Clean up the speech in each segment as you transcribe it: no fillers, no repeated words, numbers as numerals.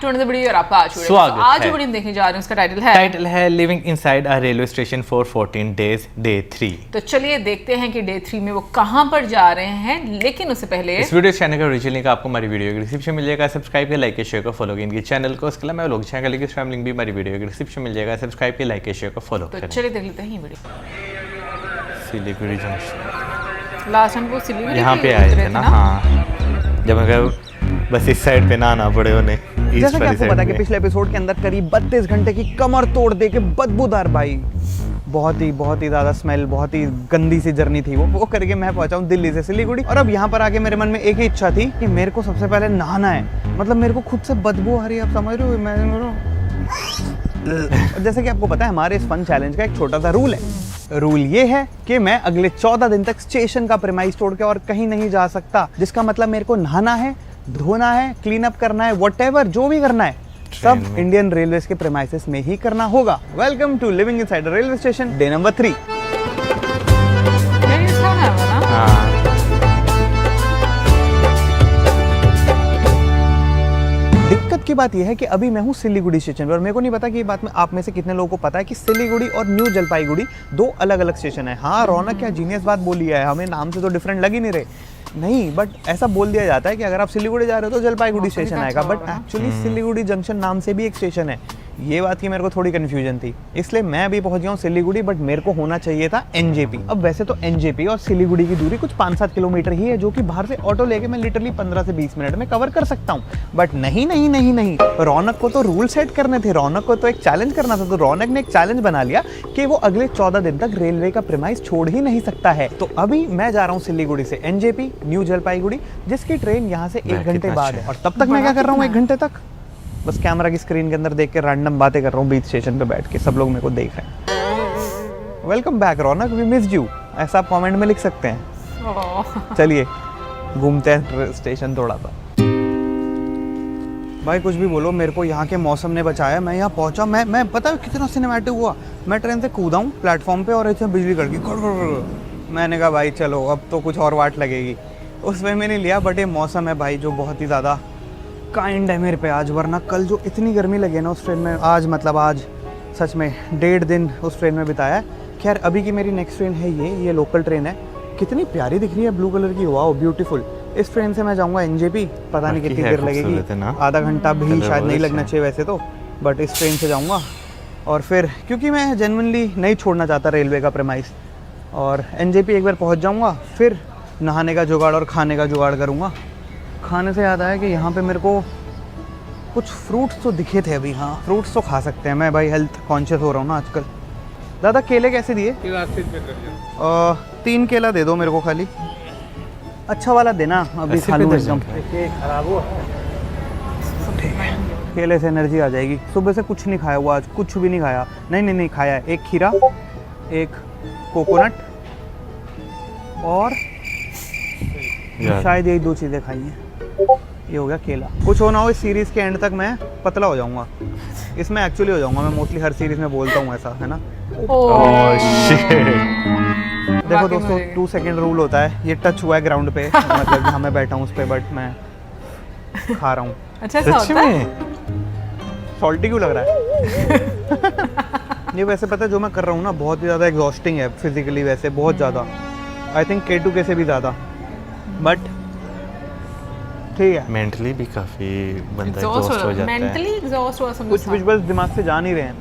To video और आपका आज वीडियो हम देखने जा रहे हैं, उसका टाइटल है living inside a railway station for 14 days day 3। तो चलिए देखते हैं कि डे 3 में वो कहां पर जा रहे हैं। लेकिन उससे पहले इस वीडियो चैनल का ओरिजिनल लिंक आपको हमारी वीडियो के डिस्क्रिप्शन मिल जाएगा। सब्सक्राइब किया, लाइक किया, शेयर को फॉलो किया इनके चैनल को। उसके अलावा मैं लोग चैनल लिंक का लिंक भी हमारी वीडियो के डिस्क्रिप्शन मिल जाएगा। सब्सक्राइब किया, लाइक किया, शेयर को फॉलो तो करें। चलिए देख लेते हैं ये video. Siliguri junction last time वो सिलीगुड़ी यहाँ पे आए थे ना। हाँ, जब अगर बस इस साइड पे ना आना पड़े उन्हें। जैसा कि आपको पता है कि पिछले एपिसोड के अंदर करीब 32 घंटे की कमर तोड़ दे के बदबूदार भाई, बहुत ही ज़्यादा स्मेल, बहुत ही गंदी सी जर्नी थी वो करके मैं पहुंचा हूँ दिल्ली से सिलीगुड़ी। और अब यहाँ पर आके मेरे मन में एक ही इच्छा थी कि मेरे को सबसे पहले नहाना है। मतलब मेरे को खुद से बदबू आ रही है, आप समझ रहे हो। जैसे कि आपको पता है हमारे इस फन चैलेंज का एक छोटा सा रूल है। रूल ये है कि मैं अगले 14 दिन तक स्टेशन का प्रेमाइस छोड़ के और कहीं नहीं जा सकता। जिसका मतलब मेरे को नहाना है, धोना है, क्लीन अप करना है, व्हाटएवर जो भी करना है सब इंडियन रेलवेज के प्रेमाइसेस में ही करना होगा। Welcome to living inside the railway station, day number 3। दिक्कत की बात यह है कि अभी मैं हूँ सिलीगुड़ी स्टेशन पर और मेरे को नहीं पता कि ये बात में आप में से कितने लोगों को पता है कि सिलीगुड़ी और न्यू जलपाईगुड़ी दो अलग अलग स्टेशन है। हाँ, रौनक क्या जीनियस बात बोली है, हमें नाम से तो डिफरेंट लग ही नहीं रहे। नहीं, बट ऐसा बोल दिया जाता है कि अगर आप सिलीगुड़ी जा रहे हो तो जलपाईगुड़ी स्टेशन आएगा, बट एक्चुअली सिलीगुड़ी जंक्शन नाम से भी एक स्टेशन है। ये बात की मेरे को थोड़ी कंफ्यूजन थी, इसलिए मैं अभी पहुंच गया हूँ सिलीगुड़ी, बट मेरे को होना चाहिए था एनजेपी। अब वैसे तो एनजेपी और सिलीगुड़ी की दूरी कुछ 5-7 किलोमीटर ही है, जो कि बाहर से ऑटो लेके मैं लिटरली 15 से 20 मिनट में कवर कर सकता हूँ। बट नहीं, रौनक को तो रूल सेट करने थे, रौनक को तो एक चैलेंज करना था। तो रौनक ने एक चैलेंज बना लिया कि वो अगले 14 दिन तक रेलवे का प्रेमाइस छोड़ ही नहीं सकता है। तो अभी मैं जा रहा हूँ सिलीगुड़ी से एनजेपी न्यू जलपाईगुड़ी, जिसकी ट्रेन यहाँ से 1 घंटे बाद है। और तब तक मैं क्या कर रहा हूँ 1 घंटे तक बस कैमरा की स्क्रीन के अंदर देख के रैंडम बातें कर रहा हूँ बीच स्टेशन पे बैठ के। सब लोग मेरे को देख रहे हैं। Welcome back Raunak, we missed you, ऐसा आप कमेंट में लिख सकते हैं। चलिए घूमते हैं स्टेशन थोड़ा सा। भाई कुछ भी बोलो, मेरे को यहाँ के मौसम ने बचाया। मैं यहाँ पहुँचा, मैं पता है कितना सिनेमैटिक हुआ। मैं ट्रेन से कूदा हूँ प्लेटफॉर्म पे और ऐसे बिजली कड़की। मैंने कहा भाई चलो अब तो कुछ और वाट लगेगी, उसमें मैंने लिया। बट ये मौसम है भाई जो बहुत ही ज़्यादा काइंड है मेरे पे आज, वरना कल जो इतनी गर्मी लगे ना उस ट्रेन में, आज सच में 1.5 दिन उस ट्रेन में बिताया। खैर अभी की मेरी नेक्स्ट ट्रेन है ये लोकल ट्रेन है। कितनी प्यारी दिख रही है, ब्लू कलर की, वाओ ब्यूटीफुल। इस ट्रेन से मैं जाऊँगा एनजेपी, पता नहीं कितनी देर लगेगी, आधा घंटा भी शायद नहीं लगना चाहिए वैसे तो, बट इस ट्रेन से जाऊँगा। और फिर क्योंकि मैं जेन्युइनली नहीं छोड़ना चाहता रेलवे का प्रेमाइस, और एनजेपी एक बार पहुँच जाऊँगा, फिर नहाने का जुगाड़ और खाने का जुगाड़ करूँगा। खाने से याद आया कि यहाँ पे मेरे को कुछ फ्रूट्स तो दिखे थे अभी। हाँ, फ्रूट्स तो खा सकते हैं। मैं भाई हेल्थ कॉन्शियस हो रहा हूँ ना आजकल। दादा केले कैसे दिए? 3 केला दे दो मेरे को, खाली अच्छा वाला देना, अभी खा लूँ एकदम। केले से एनर्जी आ जाएगी। सुबह से कुछ नहीं खाया हुआ आज, कुछ भी नहीं खाया। नहीं खाया है। एक खीरा, एक कोकोनट और शायद यही 2 चीज़ें खाई हैं। ये हो गया केला। कुछ होना हो इस सीरीज़ के एंड तक मैं पतला हो जाऊंगा, इसमें एक्चुअली हो जाऊंगा। मैं मोस्टली हर सीरीज़ में बोलता हूँ ऐसा, है ना। देखो दोस्तों, 2 सेकंड रूल होता है। ये टच हुआ है ग्राउंड पे, मतलब जहाँ मैं बैठा हूँ उस पर, बट मैं खा रहा हूँ। अच्छा होता है? सॉल्टी क्यों लग रहा है? ये वैसे पता है जो मैं कर रहा हूँ ना, बहुत ही ज़्यादा एग्जॉस्टिंग है फिजिकली, वैसे बहुत ज़्यादा। आई थिंक K2K से भी ज़्यादा, बट ठीक है। मेंटली भी काफी बंदा एग्जॉस्ट हो जाता है। मेंटली एग्जॉस्ट हुआ समझ। कुछ विजुअल्स दिमाग से जा नहीं रहे हैं।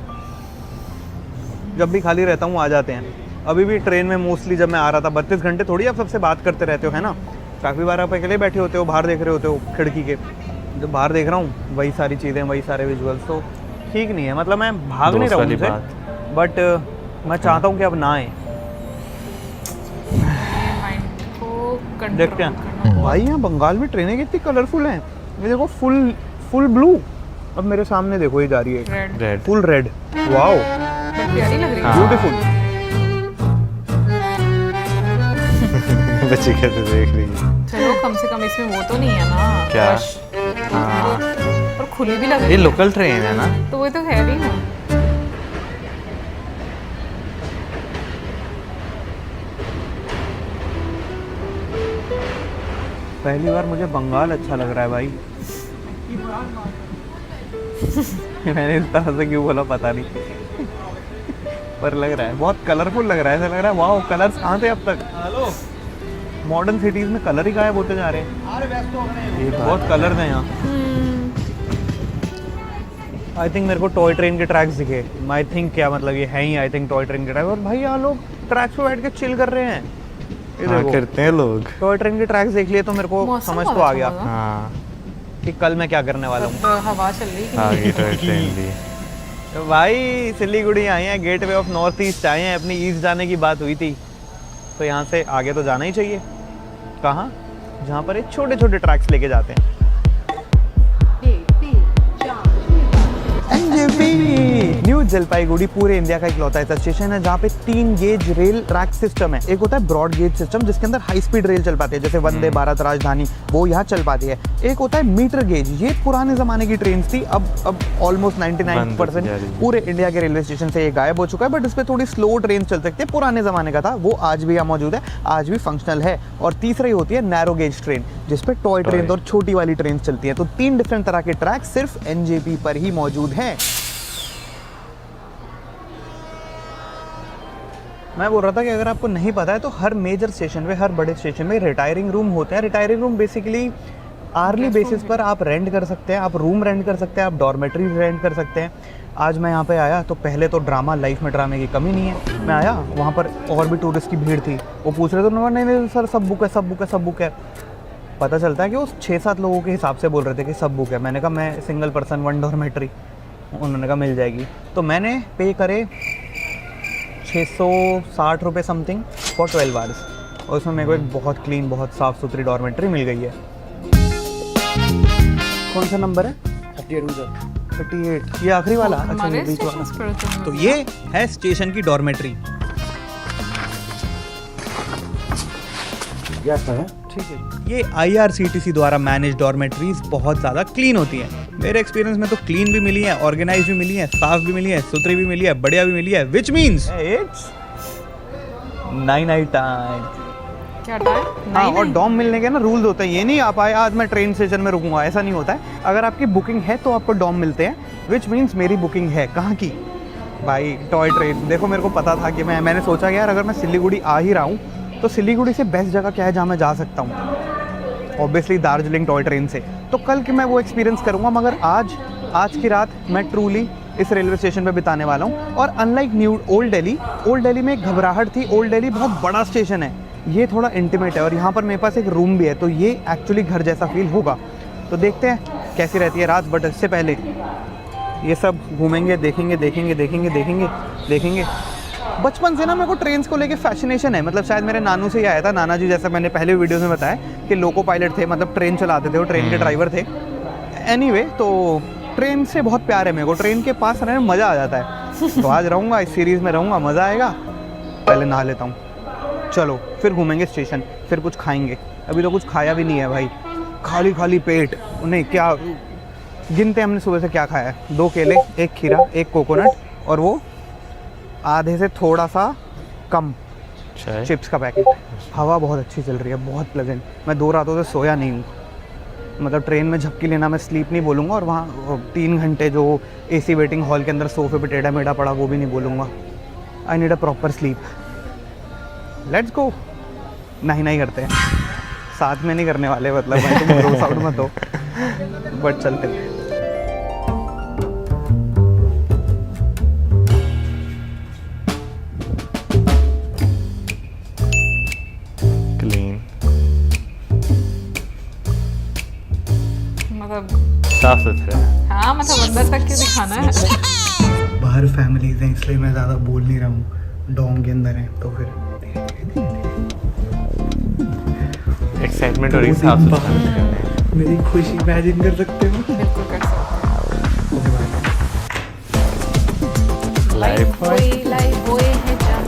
जब भी खाली रहता हूँ आ जाते हैं। अभी भी ट्रेन में मोस्टली जब मैं आ रहा था, 32 घंटे थोड़ी आप सबसे बात करते रहते हो, है ना। काफ़ी बार आप अकेले बैठे होते हो, बाहर देख रहे होते हो खिड़की के। जब बाहर देख रहा हूँ वही सारी चीज़ें, वही सारे विजुअल्स, तो ठीक नहीं है। मतलब मैं भाग नहीं रहा हूँ उनसे, बट मैं चाहता हूँ कि अब ना आए। देखते हैं भाई, यहाँ बंगाल में ट्रेनें कितनी कलरफुल हैं। ये देखो फुल ब्लू। अब मेरे सामने देखो ये जा रही है रेड, फुल रेड। वाओ, प्यारी लग रही है, ब्यूटीफुल। बच्ची कैसे देख रही है। चलो कम से कम इसमें वो तो नहीं है ना क्या? हाँ, और खुली भी लग रही है। ये लोकल ट्रेन है ना, तो वो तो कह रही हूँ। पहली बार मुझे बंगाल अच्छा लग रहा है भाई। मैंने इस तरह से क्यों बोला पता नहीं, पर लग रहा है बहुत कलरफुल लग रहा है। ऐसा लग रहा है वाह, कलर्स कहाँ थे अब तक। हेलो, मॉडर्न सिटीज में कलर ही गायब होते जा रहे हैं। ये बहुत कलर्स हैं यहाँ। आई थिंक मेरे को टॉय ट्रेन के ट्रैक्स दिखे। आई थिंक क्या मतलब ये है ही, आई थिंक टॉय ट्रेन के ट्रैक। और भाई यहाँ लोग ट्रैक्स पे बैठ के चिल कर रहे हैं। ये देखो करते हैं लोग। टॉय ट्रेन के ट्रैक्स देख लिए तो मेरे को मौसम समझ तो बहुत आ गया अच्छा होगा। हाँ, कि कल मैं क्या करने वाला हूँ। अब हवा चल रही है। आगे टॉय ट्रेन भी। तो भाई सिलीगुड़ी आए हैं, गेटवे ऑफ नॉर्थ ईस्ट आए हैं। अपनी ईस्ट जाने की बात हुई थी तो यहाँ से आगे तो जाना ही चाहिए। कहाँ? जहाँ पर ये छोटे छोटे ट्रैक्स लेके जाते हैं। न्यू जलपाईगुड़ी पूरे इंडिया का इकलौता ऐसा स्टेशन है जहाँ पे 3 गेज रेल ट्रैक सिस्टम है। एक होता है ब्रॉड गेज सिस्टम जिसके अंदर हाई स्पीड रेल चल पाती है, जैसे वंदे भारत, राजधानी, वो यहाँ चल पाती है। एक होता है मीटर गेज, ये पुराने जमाने की ट्रेन थी, अब ऑलमोस्ट 99% पूरे इंडिया के रेलवे स्टेशन से ये गायब हो चुका है। बट इस पर थोड़ी स्लो ट्रेन चल सकती है, पुराने जमाने का था वो, आज भी यहाँ मौजूद है, आज भी फंक्शनल है। और तीसरी होती है नैरो गेज ट्रेन जिसपे टॉय ट्रेन और छोटी वाली ट्रेन चलती है। तो 3 डिफरेंट तरह के ट्रैक सिर्फ एनजेपी पर ही मौजूद हैं। मैं बोल रहा था कि अगर आपको नहीं पता है तो हर मेजर स्टेशन पे, हर बड़े स्टेशन में रिटायरिंग रूम होते हैं। Retiring room basically hourly basis पर आप रेंट कर सकते हैं, आप रूम रेंट कर सकते हैं, आप डॉर्मेटरी रेंट कर सकते हैं। आज मैं यहाँ पे आया तो पहले तो ड्रामा, लाइफ में ड्रामे की कमी नहीं है। मैं आया, वहाँ पर और भी टूरिस्ट की भीड़ थी, वो पूछ रहे थे, नहीं नहीं सर सब बुक है, सब बुक है, सब बुक है। पता चलता है कि वो 6-7 लोगों के हिसाब से बोल रहे थे कि सब बुक है। मैंने कहा मैं सिंगल पर्सन 1 डॉर्मेटरी, उन्होंने कहा मिल जाएगी। तो मैंने पे करे 660 रुपये समथिंग फॉर 12 आवर्स, और उसमें मेरे को एक बहुत क्लीन, बहुत साफ़ सुथरी डॉर्मेटरी मिल गई है। कौन सा नंबर है? 38। ये आखिरी वाला? अच्छा, हमारे ये बीच स्टेशन वाला। पर तो तो ये है स्टेशन की डॉर्मेटरी। ठीक है, ये IRCTC द्वारा मैनेज डॉर्मेटरीज बहुत ज़्यादा क्लीन होती हैं। मेरे एक्सपीरियंस में तो क्लीन भी मिली है, ऑर्गेनाइज भी मिली है, साफ भी मिली है, सुथरी भी मिली है, बढ़िया भी मिली है, विच मीन्स इट्स 9 टाइम। क्या टाइम? हाँ, और डॉम मिलने के ना रूल्स होते हैं। ये नहीं आप आए आज मैं ट्रेन स्टेशन में रुकूंगा, ऐसा नहीं होता है। अगर आपकी बुकिंग है तो आपको डॉम मिलते हैं, विच मीन्स मेरी बुकिंग है। कहाँ की? भाई टॉय ट्रेन। देखो मेरे को पता था कि मैंने सोचा कि यार अगर मैं सिलीगुड़ी आ ही रहा हूँ तो सिलीगुड़ी से बेस्ट जगह क्या है जहाँ मैं जा सकता हूँ। ऑब्वियसली दार्जिलिंग टॉय ट्रेन से। तो कल की मैं वो एक्सपीरियंस करूँगा, मगर आज की रात मैं ट्रूली इस रेलवे स्टेशन पे बिताने वाला हूँ। और अनलाइक ओल्ड दिल्ली में एक घबराहट थी। ओल्ड दिल्ली बहुत बड़ा स्टेशन है, ये थोड़ा इंटीमेट है, और यहाँ पर मेरे पास एक रूम भी है, तो ये एक्चुअली घर जैसा फील होगा। तो देखते हैं कैसी रहती है रात। बट इससे पहले ये सब घूमेंगे, देखेंगे। बचपन से ना मेरे को ट्रेन्स को लेके फैसिनेशन है। मतलब शायद मेरे नानू से ही आया था। नाना जी, जैसा मैंने पहले वीडियोस में बताया कि लोको पायलट थे, मतलब ट्रेन चलाते थे, वो ट्रेन के ड्राइवर थे। एनीवे, तो ट्रेन से बहुत प्यार है मेरे को। ट्रेन के पास रहने में मज़ा आ जाता है। तो आज रहूँगा, इस सीरीज़ में रहूँगा, मज़ा आएगा। पहले नहा लेता हूँ, चलो फिर घूमेंगे स्टेशन, फिर कुछ खाएंगे। अभी तो कुछ खाया भी नहीं है भाई, खाली पेट। नहीं, क्या गिनते हमने सुबह से क्या खाया है? 2 केले, 1 खीरा, 1 कोकोनट, और वो आधे से थोड़ा सा कम चिप्स का पैकेट। हवा बहुत अच्छी चल रही है, बहुत प्लेजेंट। मैं 2 रातों से सोया नहीं हूँ। मतलब ट्रेन में झपकी लेना, मैं स्लीप नहीं बोलूँगा, और वहाँ 3 घंटे जो AC वेटिंग हॉल के अंदर सोफे पे टेढ़ा मेढ़ा पड़ा, वो भी नहीं बोलूँगा। I need a proper sleep. Let's go. नहीं करते हैं, साथ में नहीं करने वाले, मतलब भाई तुम रोज आउट मत हो, बट चलते हैं। क्लीन, मतलब साफ सुथरा। हाँ, मतलब अंदर तक क्यों दिखाना है? बाहर फैमिलीज हैं इसलिए मैं ज़्यादा बोल नहीं रहा हूँ। डॉम के अंदर हैं तो फिर एक्साइटमेंट हो रही है साफ सुथरा। मेरी खुशी इमेजिन कर सकते हो? बिल्कुल कर सकते हैं। लाइफ लाइफ वो है जहाँ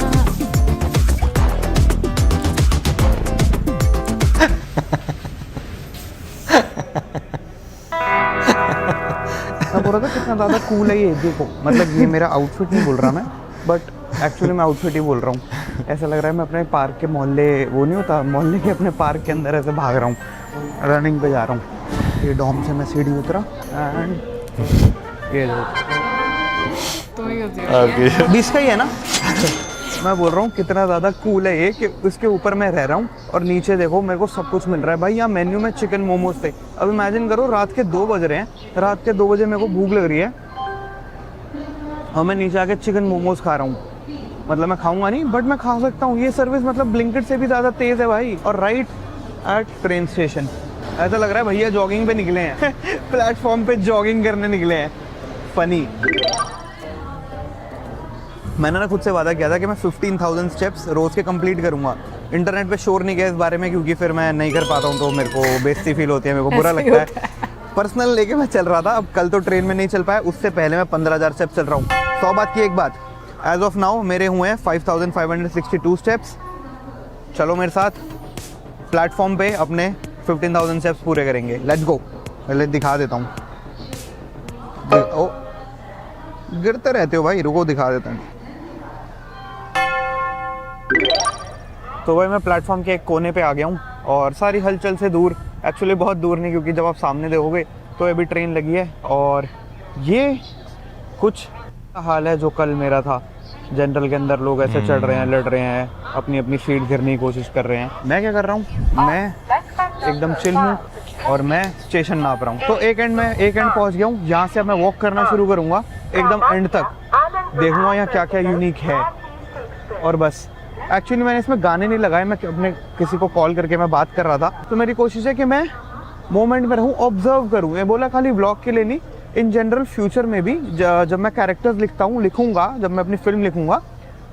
मैं बोल रहा था कितना ज़्यादा कूल है ये। देखो, मतलब ये मेरा आउटफिट नहीं बोल रहा मैं, बट एक्चुअली मैं आउटफिट ही बोल रहा हूँ। ऐसा लग रहा है मैं अपने पार्क के मोहल्ले, वो नहीं होता मोहल्ले के, अपने पार्क के अंदर ऐसे भाग रहा हूँ, रनिंग पे जा रहा हूँ। ये डॉम से मैं सीढ़ी उतरा एंड ये लो, तुम ही होती हो। आपकी 20 का ही है ना। मैं बोल रहा हूँ कितना ज़्यादा कूल है ये कि उसके ऊपर मैं रह रहा हूँ और नीचे देखो मेरे को सब कुछ मिल रहा है भाई। यहाँ मेन्यू में चिकन मोमोज थे। अब इमेजिन करो रात के 2 बज रहे हैं, रात के 2 बजे मेरे को भूख लग रही है और मैं नीचे आके चिकन मोमोज खा रहा हूँ। मतलब मैं खाऊंगा नहीं बट मैं खा सकता हूँ। ये सर्विस मतलब ब्लिंकिट से भी ज़्यादा तेज़ है भाई। और राइट एट ट्रेन स्टेशन, ऐसा लग रहा है भैया जॉगिंग पे निकले हैं प्लेटफॉर्म पे जॉगिंग करने निकले हैं। फनी। मैंने ना खुद से वादा किया था कि मैं 15,000 स्टेप्स रोज़ के कंप्लीट करूंगा। इंटरनेट पे शोर नहीं किया इस बारे में क्योंकि फिर मैं नहीं कर पाता हूँ तो मेरे को बेइज्जती फील होती है, मेरे को बुरा ऐसे ही लगता है। पर्सनल लेके मैं चल रहा था। अब कल तो ट्रेन में नहीं चल पाया, उससे पहले मैं 15,000 स्टेप्स चल रहा हूँ। 100 बात की एक बात, एज ऑफ नाउ मेरे हुए हैं 5,562 स्टेप्स। चलो मेरे साथ प्लेटफॉर्म पे अपने 15,000 स्टेप्स पूरे करेंगे। Let's go. पहले दिखा देता हूँ। ओ गिरते रहते हो भाई, रुको दिखा देता हूँ। तो भाई मैं प्लेटफॉर्म के एक कोने पे आ गया हूँ और सारी हलचल से दूर, एक्चुअली बहुत दूर नहीं क्योंकि जब आप सामने देखोगे तो अभी ट्रेन लगी है। और ये कुछ हाल है जो कल मेरा था। जनरल के अंदर लोग ऐसे चढ़ रहे हैं, लड़ रहे हैं, अपनी अपनी सीट गिरने की कोशिश कर रहे हैं। मैं क्या कर रहा हूँ, मैं एकदम चिल हूँ और मैं स्टेशन नाप रहा हूँ। तो एक एंड पहुँच गया हूँ। यहाँ से अब मैं वॉक करना शुरू करूँगा एकदम एंड तक, देखूँगा यहाँ क्या क्या यूनिक है। और बस एक्चुअली मैंने इसमें गाने नहीं लगाए, मैं अपने किसी को कॉल करके मैं बात कर रहा था। तो मेरी कोशिश है कि मैं मोमेंट में रहूँ, ऑब्जर्व करूँ। ये बोला खाली व्लॉग के लिए नहीं, इन जनरल फ्यूचर में भी जब मैं कैरेक्टर्स लिखूंगा, जब मैं अपनी फिल्म लिखूंगा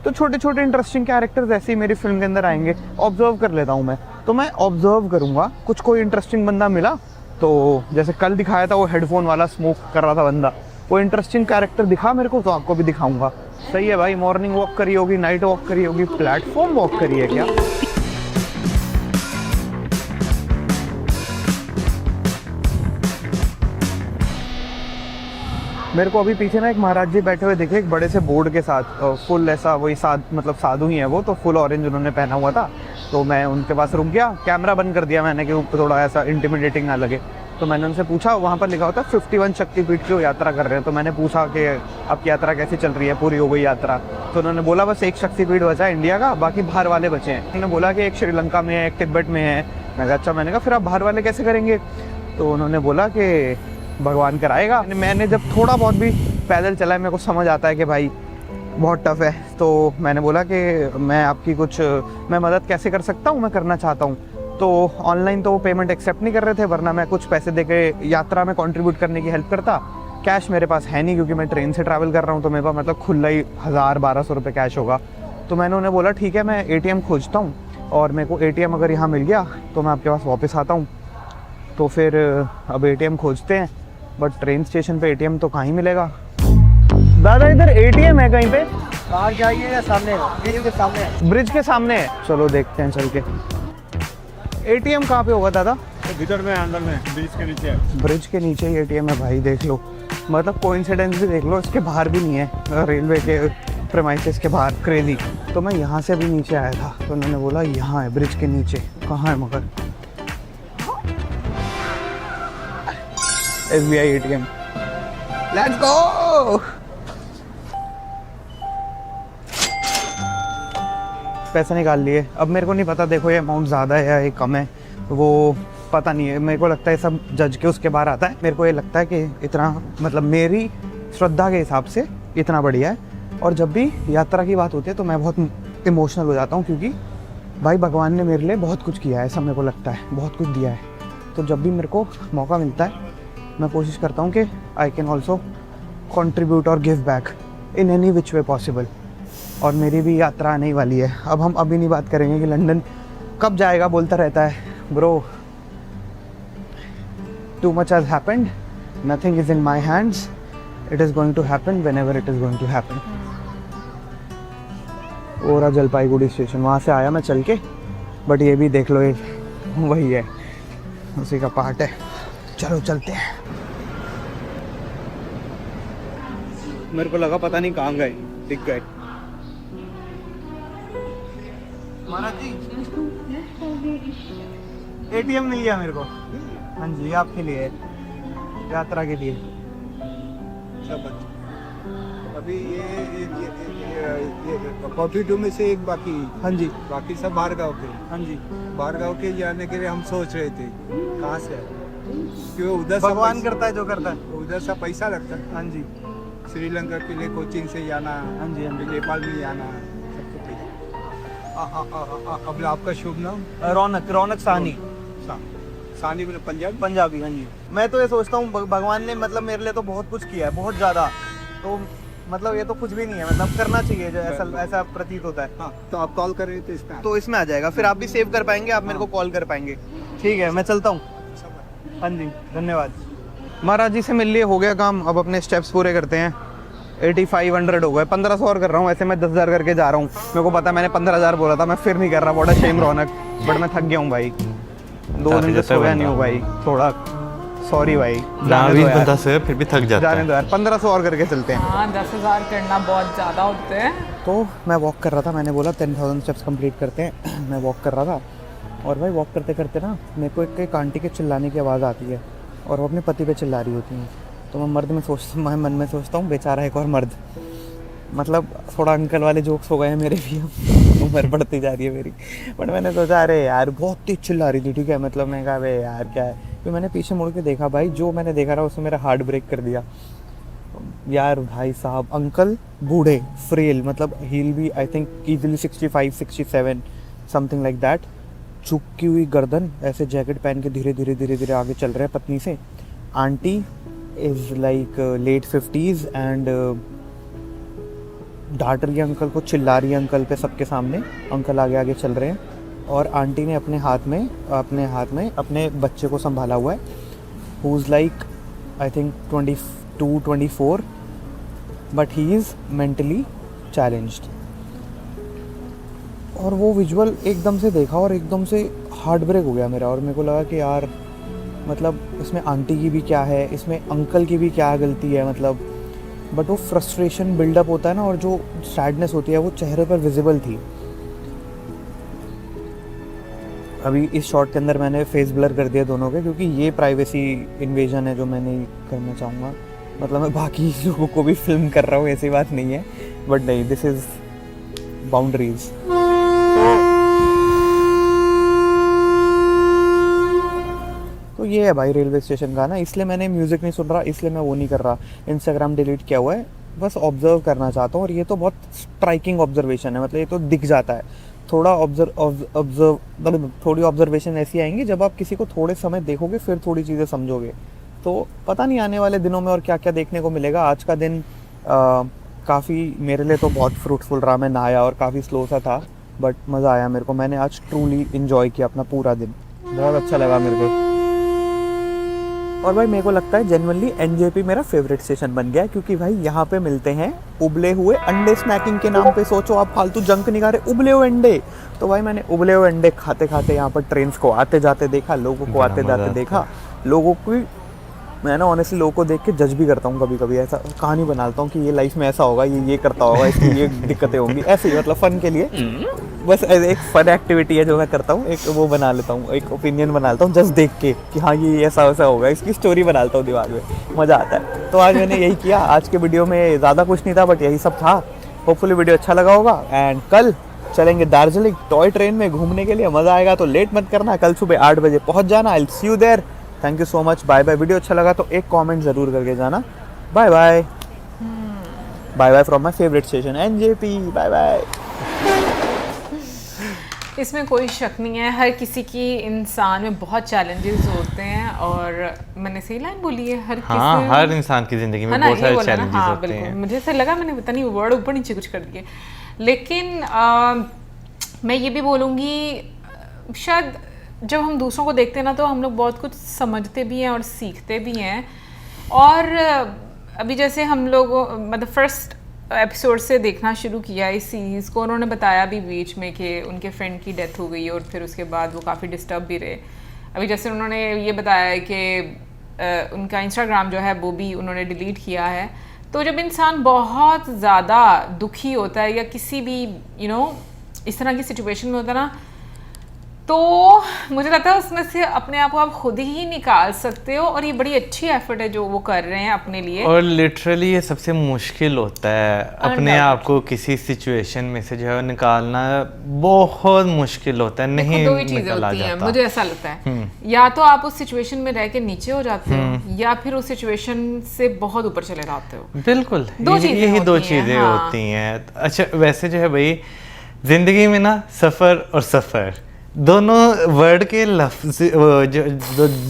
तो छोटे छोटे इंटरेस्टिंग कैरेक्टर्स ऐसे ही मेरी फिल्म के अंदर आएंगे। ऑब्जर्व कर लेता हूँ मैं, तो मैं ऑब्जर्व करूँगा। कुछ कोई इंटरेस्टिंग बंदा मिला तो जैसे कल दिखाया था वो हेडफोन वाला स्मोक कर रहा था बंदा, वो इंटरेस्टिंग कैरेक्टर दिखा मेरे को तो आपको भी दिखाऊंगा। सही है भाई, मॉर्निंग वॉक करी होगी, नाइट वॉक करी होगी, प्लेटफॉर्म वॉक करी है क्या? मेरे को अभी पीछे ना एक महाराज जी बैठे हुए दिखे एक बड़े से बोर्ड के साथ, फुल ऐसा वही मतलब साधु ही है वो, तो फुल ऑरेंज उन्होंने पहना हुआ था। तो मैं उनके पास रुक गया, कैमरा बंद कर दिया मैंने कि थोड़ा ऐसा इंटिमिडेटिंग ना लगे। तो मैंने उनसे पूछा, वहाँ पर लिखा होता है 51 शक्तिपीठ की यात्रा कर रहे हैं। तो मैंने पूछा कि आपकी यात्रा कैसी चल रही है, पूरी हो गई यात्रा? तो उन्होंने बोला बस एक शक्तिपीठ बचा है इंडिया का, बाकी बाहर वाले बचे हैं। उन्होंने बोला कि एक श्रीलंका में है, एक तिब्बत में है। मैं कहा अच्छा। मैंने कहा फिर आप बाहर वाले कैसे करेंगे? तो उन्होंने बोला कि भगवान कराएगा। मैंने जब थोड़ा बहुत भी पैदल चला है, मेरे को समझ आता है कि भाई बहुत टफ है। तो मैंने बोला कि मैं आपकी मैं मदद कैसे कर सकता हूँ, मैं करना चाहता हूँ। तो ऑनलाइन तो वो पेमेंट एक्सेप्ट नहीं कर रहे थे, वरना मैं कुछ पैसे दे के यात्रा में कंट्रीब्यूट करने की हेल्प करता। कैश मेरे पास है नहीं क्योंकि मैं ट्रेन से ट्रैवल कर रहा हूँ, तो मेरे पास मतलब खुला ही 1,000-1,200 रुपये कैश होगा। तो मैंने उन्हें बोला ठीक है, मैं ATM खोजता हूँ और मेरे को ATM अगर यहाँ मिल गया तो मैं आपके पास वापस आता हूँ। तो फिर अब ATM खोजते हैं, बट ट्रेन स्टेशन पे ATM तो कहाँ ही मिलेगा। दादा इधर ATM है कहीं पे? बाहर जाइए, सामने ब्रिज के सामने। ब्रिज के सामने है, चलो देखते हैं चल के। ATM कहाँ पे होगा दादा? भीतर में, अंदर में, ब्रिज के नीचे है। ब्रिज के नीचे ही ATM है भाई, देख लो। मतलब कोइंसिडेंस भी देख लो, इसके बाहर भी नहीं है, रेलवे के प्रेमाइसेस के बाहर। क्रेजी। तो मैं यहाँ से भी नीचे आया था, तो उन्होंने बोला यहाँ है ब्रिज के नीचे। कहाँ है मगर? SBI ATM। Let's go. पैसे निकाल लिए। अब मेरे को नहीं पता, देखो ये अमाउंट ज़्यादा है या ये कम है, वो पता नहीं है। मेरे को लगता है सब जज के उसके बाहर आता है। मेरे को ये लगता है कि इतना, मतलब मेरी श्रद्धा के हिसाब से इतना बढ़िया है। और जब भी यात्रा की बात होती है तो मैं बहुत इमोशनल हो जाता हूँ, क्योंकि भाई भगवान ने मेरे लिए बहुत कुछ किया है, ऐसा मेरे को लगता है, बहुत कुछ दिया है। तो जब भी मेरे को मौका मिलता है मैं कोशिश करता हूँ कि आई कैन ऑल्सो कंट्रीब्यूट और give back in any which way possible. और मेरी भी यात्रा आने वाली है। अब हम अभी नहीं बात करेंगे कि लंदन कब जाएगा, बोलता रहता है bro. Too much has happened, nothing is in my hands, it is going to happen whenever it is going to happen. ओरा जलपाईगुड़ी स्टेशन, वहाँ से आया मैं चल के, बट ये भी देख लो, ये वही है, उसी का पार्ट है। चलो चलते हैं। मेरे को लगा पता नहीं कहाँ गए, दिख गए। महाराज जी ATM मिल गया मेरे को। हाँ जी, आपके लिए, यात्रा के लिए। सब अच्छा। अभी ये कॉफी टू में से एक बाकी। हाँ जी, बाकी सब बाहर गाँव के। हाँ जी। बाहर गाँव के जाने के लिए हम सोच रहे थे कहाँ से आए? क्यों उधर भगवान करता है जो करता है। उधर सा पैसा लगता है। हाँ जी, श्रीलंका के लिए कोचिंग से जाना, हाँ जी, हाँ जी। नेपाल में जाना, सबको पैसा। अब आपका शुभ नाम? रौनक, रौनक साहनी। सानी बोले पंजाब। पंजाबी, हाँ जी। मैं तो ये सोचता हूँ भगवान ने मतलब मेरे लिए तो बहुत कुछ किया है, बहुत ज़्यादा। तो मतलब ये तो कुछ भी नहीं है, मतलब करना चाहिए जो ऐसा ऐसा प्रतीत होता है। हाँ, तो आप कॉल कर रहे थे इसमें? तो इसमें आ जाएगा, फिर आप भी सेव कर पाएंगे, आप मेरे को कॉल कर पाएंगे। ठीक है, मैं चलता हूँ। हाँ जी, धन्यवाद। महाराज जी से मिल लिए, हो गया काम। अब अपने स्टेप्स पूरे करते हैं। 8500 हो गए, 1500 और कर रहा हूँ। ऐसे मैं 10,000 करके जा रहा हूँ। मेरे को पता, मैंने 15,000 बोला था, मैं फिर नहीं कर रहा। बड़ा शेम रौनक, बट मैं थक गया हूँ भाई। 2 दिन से सोया नहीं हूँ भाई, थोड़ा सॉरी भाई। बंदा से फिर भी थक जाता जाने है। दो यार, 1500 और करके चलते हैं। हाँ 10,000 करना बहुत ज़्यादा होते हैं। तो मैं वॉक कर रहा था, मैंने बोला 10,000 स्टेप्स कंप्लीट करते हैं। मैं वॉक कर रहा था और भाई वॉक करते करते ना मेरे को एक आंटी के चिल्लाने की आवाज़ आती है और वो अपने पति पे चिल्ला रही होती हैं। तो मैं मैं मन में सोचता हूँ बेचारा एक और मर्द। मतलब थोड़ा अंकल वाले जोक्स हो गए हैं मेरे भी, अब उम्र बढ़ती जा रही है मेरी। बट मैंने सोचा अरे यार बहुत तेज चिल्ला रही थी, ठीक है। मतलब मैं कहा अरे यार क्या है। फिर मैंने पीछे मुड़ के देखा, भाई जो मैंने देखा था उसने मेरा हार्ट ब्रेक कर दिया यार। भाई साहब अंकल बूढ़े, फ्रेल, मतलब हील भी I think easily 65 67 something like that. झुकी हुई गर्दन, ऐसे जैकेट पहन के धीरे धीरे धीरे धीरे आगे चल रहे हैं पत्नी से। Aunty is like late 50s and डांट रही है अंकल को, चिल्ला रही है अंकल पे सबके सामने। अंकल आगे आगे चल रहे हैं और आंटी ने अपने हाथ में अपने बच्चे को संभाला हुआ है, who is like I think 22 24, but he is mentally challenged. और वो विजुअल एकदम से देखा और एकदम से हार्ट ब्रेक हो गया मेरा। और मेरे को लगा कि यार मतलब इसमें आंटी की भी क्या है, इसमें अंकल की भी क्या गलती है, मतलब। बट वो फ्रस्ट्रेशन बिल्डअप होता है ना, और जो सैडनेस होती है वो चेहरे पर विजिबल थी। अभी इस शॉट के अंदर मैंने फेस ब्लर कर दिया दोनों के, क्योंकि ये प्राइवेसी इन्वेजन है जो मैं नहीं करना चाहूँगा। मतलब मैं बाकी लोगों को भी फिल्म कर रहा हूँ, ऐसी बात नहीं है, बट नहीं, दिस इज़ बाउंड्रीज। तो ये है भाई रेलवे स्टेशन का ना, इसलिए मैंने म्यूज़िक नहीं सुन रहा, इसलिए मैं वो नहीं कर रहा। इंस्टाग्राम डिलीट किया हुआ है, बस ऑब्जर्व करना चाहता हूँ। और ये तो बहुत स्ट्राइकिंग ऑब्जर्वेशन है, मतलब ये तो दिख जाता है। थोड़ी ऑब्जर्वेशन ऐसी आएंगी जब आप किसी को थोड़े समय देखोगे, फिर थोड़ी चीज़ें समझोगे। तो पता नहीं आने वाले दिनों में और क्या क्या देखने को मिलेगा। आज का दिन काफ़ी मेरे लिए तो बहुत फ्रूटफुल रहा। मैं नहाया और काफ़ी स्लो सा था, बट मज़ा आया मेरे को। मैंने आज ट्रूली इन्जॉय किया अपना पूरा दिन, बहुत अच्छा लगा मेरे को। और भाई मेरे को लगता है जेन्युइनली एनजेपी मेरा फेवरेट स्टेशन बन गया है, क्योंकि भाई यहाँ पे मिलते हैं उबले हुए अंडे। स्नैकिंग के नाम पे सोचो आप, फालतू जंक नहीं खा रहे, उबले हुए अंडे। तो भाई मैंने उबले हुए अंडे खाते खाते यहाँ पर ट्रेन्स को आते जाते देखा, लोगों को आते जाते देखा। लोगों को मैं ना ऑनेस्टली लोगों को देख के जज भी करता हूँ कभी कभी। ऐसा कहानी बनाता हूँ कि ये लाइफ में ऐसा होगा, ये करता होगा, इसकी ये दिक्कतें होंगी, ऐसे ही मतलब फ़न के लिए। बस एक फ़न एक्टिविटी है जो मैं करता हूँ, एक वो बना लेता हूँ, एक ओपिनियन बना लेता हूँ जस्ट देख के कि हाँ ये ऐसा वैसा होगा, इसकी स्टोरी बना लेता हूँ दिमाग में, मज़ा आता है। तो आज मैंने यही किया। आज के वीडियो में ज़्यादा कुछ नहीं था, बट यही सब था। होपफुली वीडियो अच्छा लगा होगा। एंड कल चलेंगे दार्जिलिंग टॉय ट्रेन में घूमने के लिए, मज़ा आएगा। तो लेट मत करना, कल सुबह 8 बजे पहुँच जाना। I will see you there. Thank you so much, bye bye. Video अच्छा लगा तो एक कमेंट ज़रूर करके जाना। Bye bye. Bye bye from my favourite station NJP. Bye bye. इसमें कोई शक नहीं है, हर किसी की इंसान में बहुत चैलेंजेस होते हैं। और मैंने सही लाइन बोली है, हर हाँ, किसी हर इंसान की ज़िंदगी में बहुत सारे चैलेंजेस हाँ, होते बिल्कुल। हैं। मुझे ऐसा लगा मैंने पता नहीं वर्ड ऊपर नीचे कुछ कर दिए। लेकिन मैं ये भी बोलूँगी, शायद जब हम दूसरों को देखते हैं ना, तो हम लोग बहुत कुछ समझते भी हैं और सीखते भी हैं। और अभी जैसे हम लोग मतलब फर्स्ट एपिसोड से देखना शुरू किया इस सीरीज़ को, उन्होंने बताया भी बीच में कि उनके फ्रेंड की डेथ हो गई और फिर उसके बाद वो काफ़ी डिस्टर्ब भी रहे। अभी जैसे उन्होंने ये बताया है कि उनका इंस्टाग्राम जो है वो भी उन्होंने डिलीट किया है। तो जब इंसान बहुत ज़्यादा दुखी होता है या किसी भी इस तरह की सिचुएशन में होता है ना, तो मुझे लगता है उसमें से अपने आप को आप खुद ही निकाल सकते हो, और ये बड़ी अच्छी एफर्ट है जो वो कर रहे हैं अपने लिए। और लिटरली ये सबसे मुश्किल होता है अपने आप को किसी सिचुएशन में से जो है निकालना, बहुत मुश्किल होता है, नहीं दो ही चीजें निकला होती हैं, जाता। मुझे ऐसा लगता है, या तो आप उस सिचुएशन में रह के नीचे हो जाते हो, या फिर उस सिचुएशन से बहुत ऊपर चले जाते हो। बिल्कुल, दो चीजें यही दो होती हैं, चीज़ें हाँ। होती हैं। अच्छा वैसे जो है भाई जिंदगी में ना सफ़र और सफ़र दोनों वर्ड के लफ्ज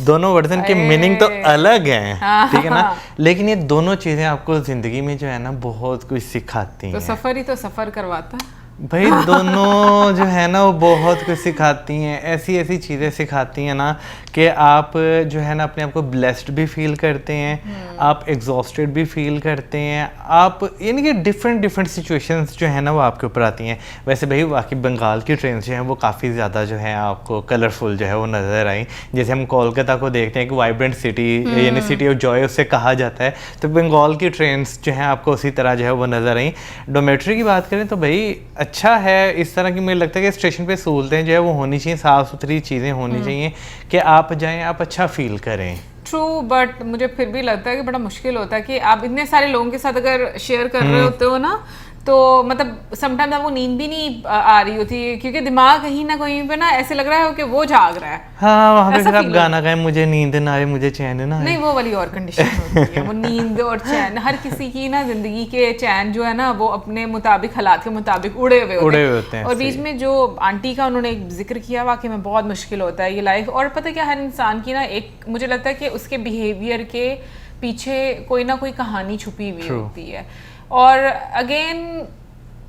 दोनों वर्जन के मीनिंग तो अलग हैं, ठीक है ना, लेकिन ये दोनों चीज़ें आपको ज़िंदगी में जो है ना बहुत कुछ सिखाती तो हैं। सफर ही तो सफर करवाता है भाई दोनों जो है ना वो बहुत कुछ सिखाती हैं, ऐसी ऐसी चीज़ें सिखाती हैं ना कि आप जो है ना अपने आप को ब्लेस्ड भी फील करते हैं, आप एग्जॉस्टेड भी फील करते हैं, आप यानी कि डिफरेंट डिफरेंट सिचुएशंस जो है ना वो आपके ऊपर आती हैं। वैसे भाई बाकी बंगाल की ट्रेन जो हैं वो काफ़ी ज़्यादा जो है आपको कलरफुल जो है वो नज़र आई। जैसे हम कोलकाता को देखते हैं कि वाइब्रेंट सिटी यानी सिटी ऑफ जॉय उससे कहा जाता है, तो बंगाल की ट्रेन्स जो हैं आपको उसी तरह जो है वो नज़र आई। डोमेट्री की बात करें तो भाई अच्छा है, इस तरह की मुझे लगता है कि स्टेशन पे सहूलतें जो है वो होनी चाहिए, साफ़ सुथरी चीज़ें होनी चाहिए कि आप जाएं आप अच्छा फील करें। ट्रू, बट मुझे फिर भी लगता है कि बड़ा मुश्किल होता है कि आप इतने सारे लोगों के साथ अगर शेयर कर रहे होते हो ना, तो मतलब समटाइम्स आपको नींद भी नहीं आ रही होती, क्योंकि दिमाग कहीं ना कहीं पे ना ऐसे लग रहा है कि वो जाग रहा है। हाँ वहाँ पे ऐसा फिर आप feel गाना गाएं मुझे नींद ना आए मुझे चैन ना आए। नहीं, वो वाली और कंडीशन होती है। वो नींद और चैन, हर किसी की ना जिंदगी के चैन जो है ना वो अपने मुताबिक, हालात के मुताबिक उड़े हुए होते हैं। और बीच में जो आंटी का उन्होंने एक जिक्र किया, वाकई में बहुत मुश्किल होता है ये लाइफ। और पता है क्या, हर इंसान की ना एक, मुझे लगता है कि उसके बिहेवियर के पीछे कोई ना कोई कहानी छुपी हुई होती है। और अगेन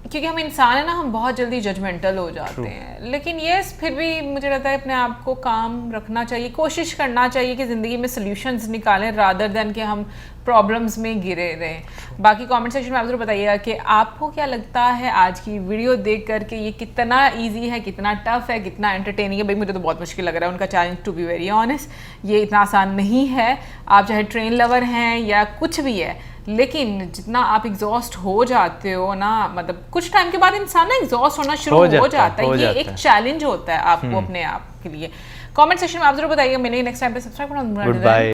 क्योंकि हम इंसान है ना, हम बहुत जल्दी जजमेंटल हो जाते हैं, लेकिन यस फिर भी मुझे लगता है अपने आप को काम रखना चाहिए, कोशिश करना चाहिए कि ज़िंदगी में सॉल्यूशंस निकालें रादर देन कि हम प्रॉब्लम्स में गिरे रहें। बाकी कमेंट सेक्शन में आप ज़रूर बताइएगा कि आपको क्या लगता है आज की वीडियो देख कर के ये कितना ईजी है, कितना टफ है, कितना एंटरटेनिंग है। भाई मुझे तो बहुत मुश्किल लग रहा है उनका challenge, to be very honest. ये इतना आसान नहीं है, आप चाहे ट्रेन लवर हैं या कुछ भी है, लेकिन जितना आप एग्जॉस्ट हो जाते हो ना, मतलब कुछ टाइम के बाद इंसान ना एग्जॉस्ट होना शुरू हो जाता है। ये एक चैलेंज होता है आपको अपने आप के लिए। कमेंट सेक्शन में आप जरूर बताइएगा। मैंने नेक्स्ट टाइम पे सब्सक्राइब करना। Good bye.